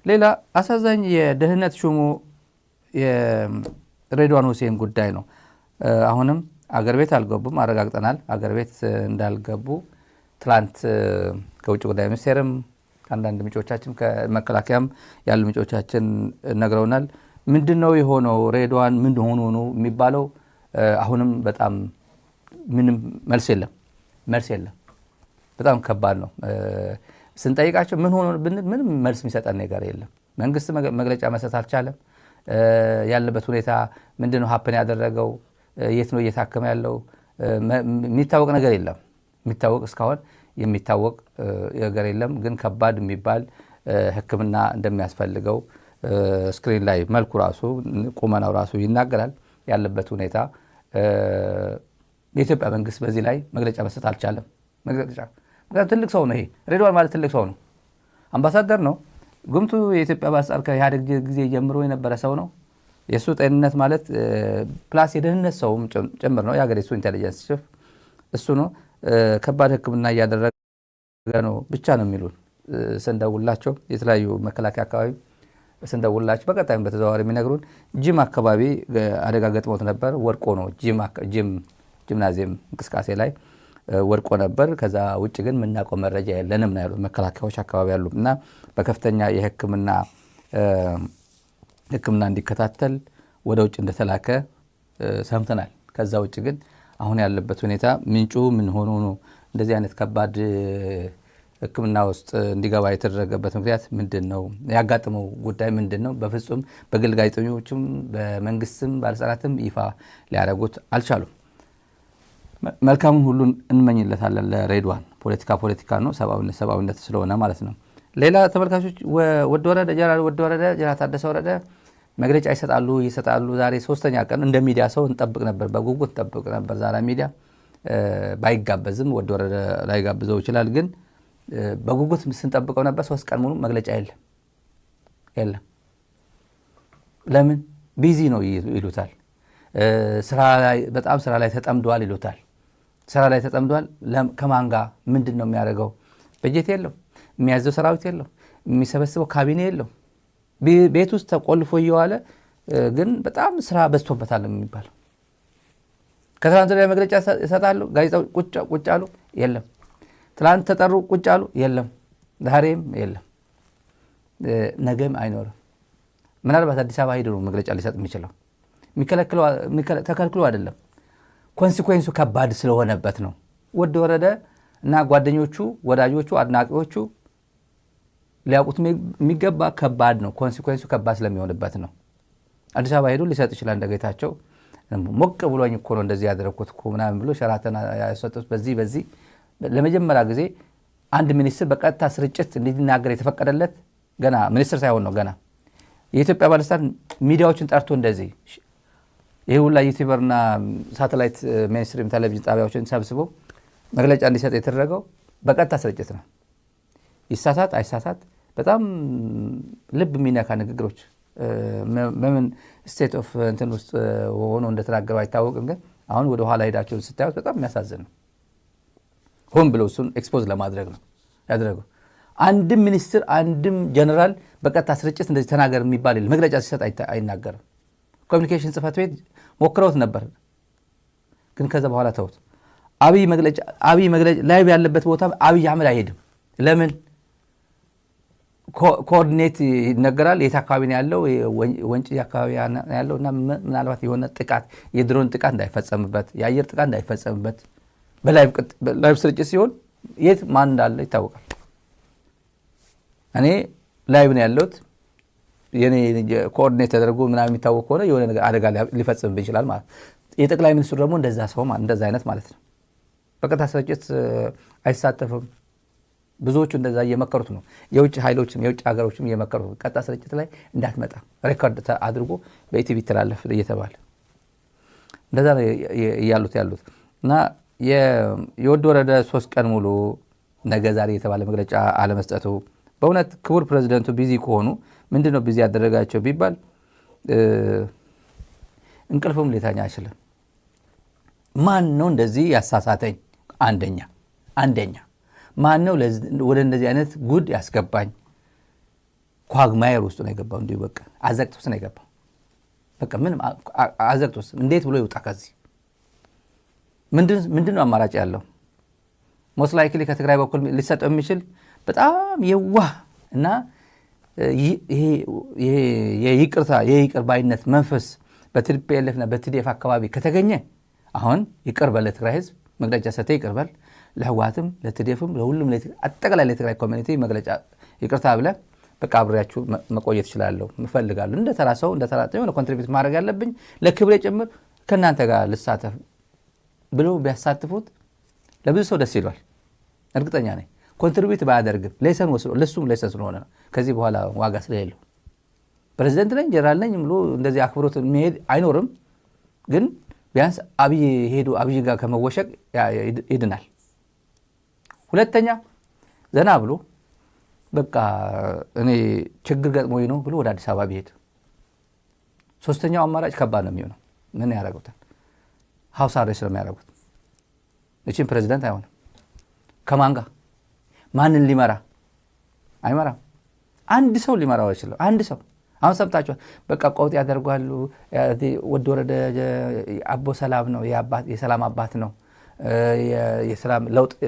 ሌላ አሳዛኝ የደህንነት ሹሙ የሬድዋን ሁሴን ጉዳይ ነው። አሁንም አገር ቤት አልገቡም፣ አረጋግጠናል። አገር ቤት እንዳልገቡ ትላንት ከውጭ ጉዳይ ሚኒስቴርም አንዳንድ ምንጮቻችን ከመከላከያም ያሉ ምንጮቻችን ነግረውናል። ምንድነው የሆነው? ሬድዋን ምን ሆኖ ነው የሚባለው? አሁንም በጣም ምንም መልስ የለም። በጣም ከባድ ነው። ስንጠይቃቸው ምን ሆኖ ምንም መልስ የሚሰጠን ነገር የለም። መንግስት መግለጫ መስጠት አልቻለም። ያለበት ሁኔታ ምንድነው ሀፕን ያደረገው? የት ነው እየታከመ ያለው? የሚታወቅ ነገር የለም። እስካሁን የሚታወቅ ነገር የለም። ግን ከባድ የሚባል ሕክምና እንደሚያስፈልገው ስክሪን ላይ መልኩ ራሱ ቁመናው ራሱ ይናገራል። ያለበት ሁኔታ የኢትዮጵያ መንግስት በዚህ ላይ መግለጫ መስጠት አልቻለም። ምክንያቱም ትልቅ ሰው ነው። ይሄ ሬድዋን ማለት ትልቅ ሰው ነው። አምባሳደር ነው። ጉምቱ የኢትዮጵያ ባለስልጣን ከኢህአዴግ ጊዜ ጀምሮ የነበረ ሰው ነው። የእሱ ጤንነት ማለት ፕላስ የደህንነት ሰውም ጭምር ነው። የሀገሪቱ ኢንቴሊጀንስ ቺፍ እሱ ነው። ከባድ ሕክምና እያደረገ ነው ብቻ ነው የሚሉን ስንደውላቸው፣ የተለያዩ መከላከያ አካባቢ ስንደውላቸው በቀጣይም በተዘዋዋሪ የሚነግሩን ጂም አካባቢ አደጋ ገጥሞት ነበር። ወድቆ ነው ጂምናዚየም እንቅስቃሴ ላይ ወድቆ ነበር። ከዛ ውጭ ግን የምናውቀው መረጃ የለንም ነው ያሉት መከላከያዎች አካባቢ ያሉ እና በከፍተኛ የሕክምና እንዲከታተል ወደ ውጭ እንደተላከ ሰምተናል። ከዛ ውጭ ግን አሁን ያለበት ሁኔታ ምንጩ ምን ሆኖ ነው እንደዚህ አይነት ከባድ ሕክምና ውስጥ እንዲገባ የተደረገበት ምክንያት ምንድን ነው? ያጋጠመው ጉዳይ ምንድን ነው? በፍጹም በግል ጋዜጠኞችም በመንግስትም ባለስልጣናትም ይፋ ሊያደርጉት አልቻሉም። መልካሙን ሁሉ እንመኝለታለን ለሬድዋን። ፖለቲካ ነው፣ ሰብአዊነት ስለሆነ ማለት ነው። ሌላ ተመልካቾች ወደ ወረደ ታደሰ ወረደ መግለጫ ይሰጣሉ። ዛሬ ሶስተኛ ቀን እንደ ሚዲያ ሰው እንጠብቅ ነበር፣ በጉጉት እንጠብቅ ነበር። ዛሬ ሚዲያ ባይጋበዝም ወደ ወረደ ላይ ጋብዘው ይችላል፣ ግን በጉጉት ስንጠብቀው ነበር። 3 ቀን ሙሉ መግለጫ የለም። ለምን? ቢዚ ነው ይሉታል። በጣም ስራ ላይ ተጠምዷል ይሉታል። ስራ ላይ ተጠምዷል። ከማን ጋር ምንድን ነው የሚያደርገው? በጀት የለው፣ የሚያዘው ሰራዊት የለው፣ የሚሰበስበው ካቢኔ የለው። ቤት ውስጥ ተቆልፎ እየዋለ ግን በጣም ስራ በዝቶበታል የሚባለው። ከትላንት ላይ መግለጫ ይሰጣሉ፣ ጋዜጣዎች ቁጭ አሉ፣ የለም። ትላንት ተጠሩ፣ ቁጭ አሉ፣ የለም። ዛሬም የለም፣ ነገም አይኖርም። ምናልባት አዲስ አበባ ሄዶ ነው መግለጫ ሊሰጥ የሚችለው። ተከልክሎ አይደለም፣ ኮንሲኩዌንሱ ከባድ ስለሆነበት ነው። ወረደ እና ጓደኞቹ፣ ወዳጆቹ፣ አድናቂዎቹ ሊያውቁት የሚገባ ከባድ ነው። ኮንሲኩዌንሱ ከባድ ስለሚሆንበት ነው። አዲስ አበባ ሄዶ ሊሰጥ ይችላል። እንደጌታቸው ሞቅ ብሎኝ እኮ ነው እንደዚህ ያደረኩት እኮ ምናምን ብሎ ሸራተን ያሰጡት። በዚህ ለመጀመሪያ ጊዜ አንድ ሚኒስትር በቀጥታ ስርጭት እንዲናገር የተፈቀደለት ገና ሚኒስትር ሳይሆን ነው። ገና የኢትዮጵያ ባለስልጣን ሚዲያዎችን ጠርቶ እንደዚህ ይህ ሁላ ዩቲዩበርና ሳተላይት ሜንስትሪም ቴሌቪዥን ጣቢያዎችን ሰብስቦ መግለጫ እንዲሰጥ የተደረገው በቀጥታ ስርጭት ነው። ይሳሳት አይሳሳት በጣም ልብ የሚነካ ንግግሮች በምን ስቴት ኦፍ እንትን ውስጥ ሆኖ እንደተናገረው አይታወቅም። ግን አሁን ወደ ኋላ ሄዳቸው ስታዩት በጣም የሚያሳዝን ነው። ሆን ብለው እሱን ኤክስፖዝ ለማድረግ ነው ያደረገው። አንድም ሚኒስትር አንድም ጀነራል በቀጥታ ስርጭት እንደዚህ ተናገር የሚባል መግለጫ ሲሰጥ አይናገርም። ኮሚኒኬሽን ጽህፈት ቤት ሞክረውት ነበር፣ ግን ከዛ በኋላ ተውት። አብይ መግለጫ ላይ ያለበት ቦታ አብይ አህመድ አይሄድም። ለምን? ኮኦርዲኔት ይነገራል። የት አካባቢ ነው ያለው? ወንጪ አካባቢ ያለው እና ምናልባት የሆነ ጥቃት የድሮን ጥቃት እንዳይፈጸምበት፣ የአየር ጥቃት እንዳይፈጸምበት በላይቭ ስርጭት ሲሆን የት ማን እንዳለ ይታወቃል። እኔ ላይቭ ነው ያለሁት የኔ ኮኦርዲኔት ተደርጎ ምናምን የሚታወቅ ከሆነ የሆነ ነገር አደጋ ሊፈጽምብኝ ይችላል ማለት። የጠቅላይ ሚኒስትሩ ደግሞ እንደዛ አይነት ማለት ነው። በቀጥታ ስርጭት አይሳተፍም። ብዙዎቹ እንደዛ እየመከሩት ነው። የውጭ ኃይሎችም የውጭ ሀገሮችም እየመከሩት ቀጥታ ስርጭት ላይ እንዳትመጣ ሬኮርድ አድርጎ በኢቲቪ ተላለፍ እየተባለ እንደዛ ያሉት እና የወረደ 3 ቀን ሙሉ ነገ ዛሬ የተባለ መግለጫ አለመስጠቱ በእውነት ክቡር ፕሬዚደንቱ ቢዚ ከሆኑ ምንድነው ቢዚ ያደረጋቸው ቢባል እንቅልፍም ሊተኛ አይችልም። ማን ነው እንደዚህ ያሳሳተኝ? አንደኛ ማን ነው ወደ እንደዚህ አይነት ጉድ ያስገባኝ? ኳግማየር ውስጥ ነው የገባው። እንዲሁ በቃ አዘቅት ውስጥ ነው የገባው። በቃ ምንም አዘቅት ውስጥ እንዴት ብሎ ይውጣ ከዚህ? ምንድነው አማራጭ ያለው? ሞስት ላይክሊ ከትግራይ በኩል ሊሰጠው የሚችል በጣም የዋህ እና የይቅር ባይነት መንፈስ በቲፒኤልኤፍ እና በቲዲኤፍ አካባቢ ከተገኘ አሁን ይቅር በል ለትግራይ ህዝብ መግለጫ ሰጥቶ ይቅር በል፣ ለህወሓትም ለቲዲኤፍም ለሁሉም አጠቃላይ ለትግራይ ኮሚኒቲ መግለጫ ይቅርታ ብለህ በቃ አብሬያችሁ መቆየት እችላለሁ እፈልጋለሁ፣ እንደ ተራ ሰው የሆነ ኮንትሪቢዩት ማድረግ ያለብኝ ለክብሬ ጭምር ከእናንተ ጋር ልሳተፍ ብሎ ቢያሳትፉት ለብዙ ሰው ደስ ይሏል። እርግጠኛ ነኝ። ኮንትሪቢዩት ባያደርግም ሌሰን ወስዶ ለሱም ሌሰን ስለሆነ ነው። ከዚህ በኋላ ዋጋ ስለሌለው ፕሬዚደንት ነኝ ጀነራል ነኝ ብሎ እንደዚህ አክብሮት የሚሄድ አይኖርም። ግን ቢያንስ አብይ ጋር ከመወሸቅ ይድናል። ሁለተኛ ዘና ብሎ በቃ እኔ ችግር ገጥሞኝ ነው ብሎ ወደ አዲስ አበባ ቢሄድ። ሶስተኛው አማራጭ ከባድ ነው የሚሆነው። ምን ያደርጉታል? ሀውስ አሬስት ነው የሚያደርጉት። እቺን ፕሬዚደንት አይሆንም። ከማን ጋር ማንን ሊመራ? አይመራም። አንድ ሰው ሊመራው ይችላል። አንድ ሰው አሁን ሰምታችኋል። በቃ ቀውጥ ያደርጓሉ። ወደ ወረደ አቦ ሰላም ነው፣ የሰላም አባት ነው፣ የሰላም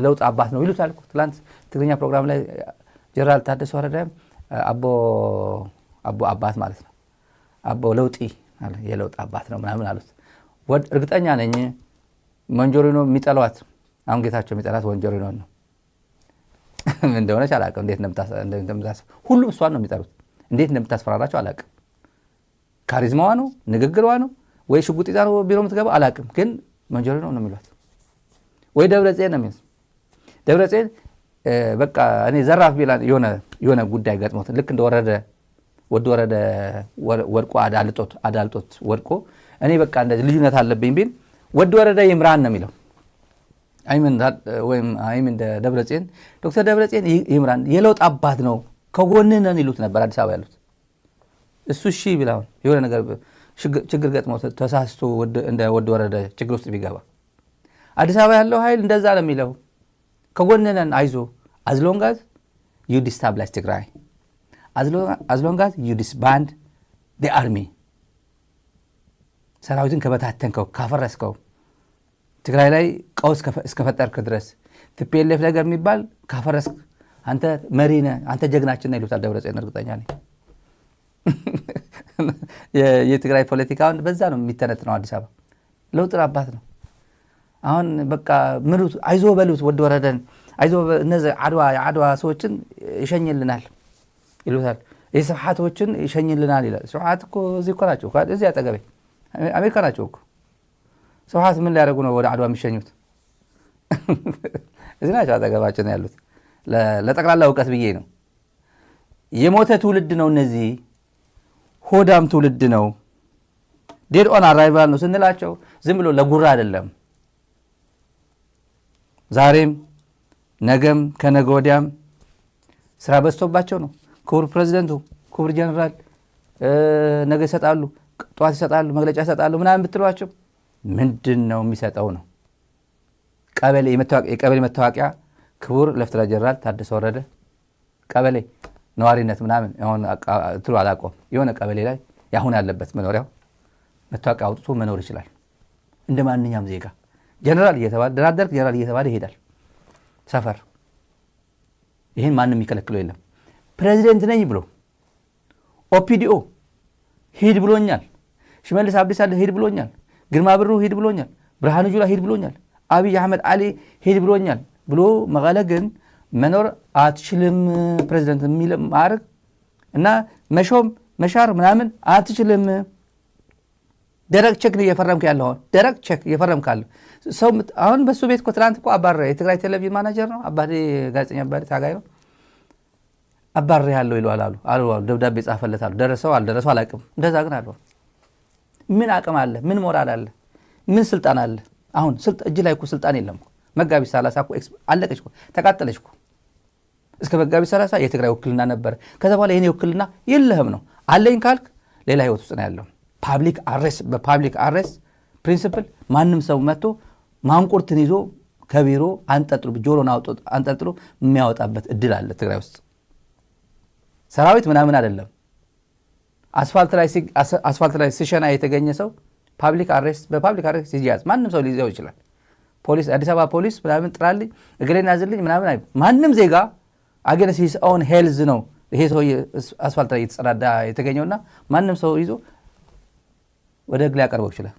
ለውጥ አባት ነው ይሉታል። ትላንት ትግርኛ ፕሮግራም ላይ ጀነራል ታደሰ ወረደ አቦ አባት ማለት ነው፣ አቦ ለውጢ የለውጥ አባት ነው ምናምን አሉት። እርግጠኛ ነኝ ሞንጆሪኖ የሚጠሏት አሁን ጌታቸው የሚጠላት ሞንጆሪኖ ነው እንደሆነች አላውቅም። እንዴት እንደምታስፈራራቸው ሁሉም እሷን ነው የሚጠሉት። እንዴት እንደምታስፈራራቸው አላውቅም። ካሪዝማዋ ነው ንግግሯ ነው ወይ ሽጉጥ ይዛ ነው ቢሮ የምትገባ አላውቅም። ግን ሞንጆሪኖ ነው የሚሏት ወይ ደብረጽዮን ነው የሚሉት። ደብረጽዮን በቃ እኔ ዘራፍ ቢላ የሆነ ጉዳይ ገጥሞት ልክ እንደወረደ ወድቆ አዳልጦት ወድቆ እኔ በቃ እንደዚህ ልዩነት አለብኝ ቢል ወደ ወረደ ይምራን ነው የሚለው። አይምን ደብረጽዮን ዶክተር ደብረጽዮን ይምራን የለውጥ አባት ነው ከጎንህ ነን ይሉት ነበር አዲስ አበባ ያሉት። እሱ እሺ ቢላውን የሆነ ነገር ችግር ገጥሞት ተሳስቶ እንደ ወደ ወረደ ችግር ውስጥ ቢገባ አዲስ አበባ ያለው ኃይል እንደዛ ነው የሚለው። ከጎንህ ነን አይዞ as long as you destabilize ትግራይ as long as you disband the army ሰራዊትን ከበታተንከው ካፈረስከው ትግራይ ላይ ቀውስ እስከፈጠርክ ድረስ ቲፒኤልኤፍ ነገር የሚባል ካፈረስክ አንተ መሪ ነህ፣ አንተ ጀግናችን ነህ ይሉታል ደብረጽዮን። እርግጠኛ ነኝ የትግራይ ፖለቲካውን በዛ ነው የሚተነትነው። አዲስ አበባ ለውጥ አባት ነው። አሁን በቃ ምሩት አይዞ በሉት ወደ ወረደን አይዞ እነዚህ አድዋ ሰዎችን ይሸኝልናል ይሉታል። የስብሓቶችን ይሸኝልናል ይላል። ስብሓት እኮ እዚህ እኮ ናቸው፣ እዚህ አጠገቤ አሜሪካ ናቸው እኮ። ስብሓት ምን ሊያደርጉ ነው ወደ አድዋ የሚሸኙት? እዚህ ናቸው አጠገባችን ያሉት። ለጠቅላላ እውቀት ብዬ ነው። የሞተ ትውልድ ነው እነዚህ፣ ሆዳም ትውልድ ነው። ዴድ ኦን አራይቫል ነው ስንላቸው ዝም ብሎ ለጉራ አይደለም። ዛሬም ነገም ከነገ ወዲያም ስራ በዝቶባቸው ነው። ክቡር ፕሬዚደንቱ፣ ክቡር ጀነራል ነገ ይሰጣሉ፣ ጠዋት ይሰጣሉ፣ መግለጫ ይሰጣሉ ምናምን ብትሏቸው ምንድን ነው የሚሰጠው ነው? የቀበሌ መታወቂያ ክቡር ሌፍተናንት ጀነራል ታደሰ ወረደ ቀበሌ ነዋሪነት ምናምን ትሉ አላውቀውም። የሆነ ቀበሌ ላይ ያሁን ያለበት መኖሪያው መታወቂያ አውጥቶ መኖር ይችላል እንደ ማንኛውም ዜጋ። ጀነራል እየተባለ ደራደርክ ጀነራል እየተባለ ይሄዳል ሰፈር። ይህን ማንም የሚከለክለው የለም። ፕሬዚደንት ነኝ ብሎ ኦፒዲኦ ሂድ ብሎኛል፣ ሽመልስ አብዲሳ ሂድ ብሎኛል፣ ግርማ ብሩ ሂድ ብሎኛል፣ ብርሃኑ ጁላ ሂድ ብሎኛል፣ አብይ አህመድ አሊ ሂድ ብሎኛል ብሎ መቀለ ግን መኖር አትችልም። ፕሬዚደንት የሚል ማዕረግ እና መሾም መሻር ምናምን አትችልም። ደረቅ ቼክ እየፈረምክ ያለው ደረቅ ቼክ እየፈረምክ ያለው ሰው አሁን በሱ ቤት እኮ ትናንት እኮ አባረ የትግራይ ቴሌቪዥን ማናጀር ነው አባዴ ጋዜጠኛ አባዴ ታጋይ ነው አባረ ያለው ይሏል አሉ ደብዳቤ ጻፈለታል። ደረሰው አልደረሰው አላውቅም። እንደዛ ግን አለው። ምን አቅም አለ? ምን ሞራል አለ? ምን ስልጣን አለ? አሁን እጅ ላይ እኮ ስልጣን የለም። መጋቢት 30 እኮ አለቀች እኮ ተቃጠለች እኮ። እስከ መጋቢት 30 የትግራይ ውክልና ነበር። ከዛ በኋላ የኔ ውክልና የለህም ነው። አለኝ ካልክ ሌላ ህይወት ውስጥ ነው ያለው። በፓብሊክ አሬስት ፕሪንሲፕል ማንም ሰው መጥቶ ማንቁርትን ይዞ ከቢሮ አንጠልጥሎ ጆሮን አንጠልጥሎ የሚያወጣበት እድል አለ ትግራይ ውስጥ። ሰራዊት ምናምን አይደለም። አስፋልት ላይ ሲሸና የተገኘ ሰው በፓብሊክ አሬስት ሲያዝ ማንም ሰው ሊይዘው ይችላል። ፖሊስ አዲስ አበባ ፖሊስ ምናምን ጥራልኝ እግሬን ያዝልኝ ምናምን ማንም ዜጋ አገንስት ሂዝ ኦውን ሄልዝ ነው ይሄ ሰው አስፋልት ላይ የተጸዳዳ የተገኘውና ማንም ሰው ይዞ ወደ ህግ ሊያቀርበው ይችላል።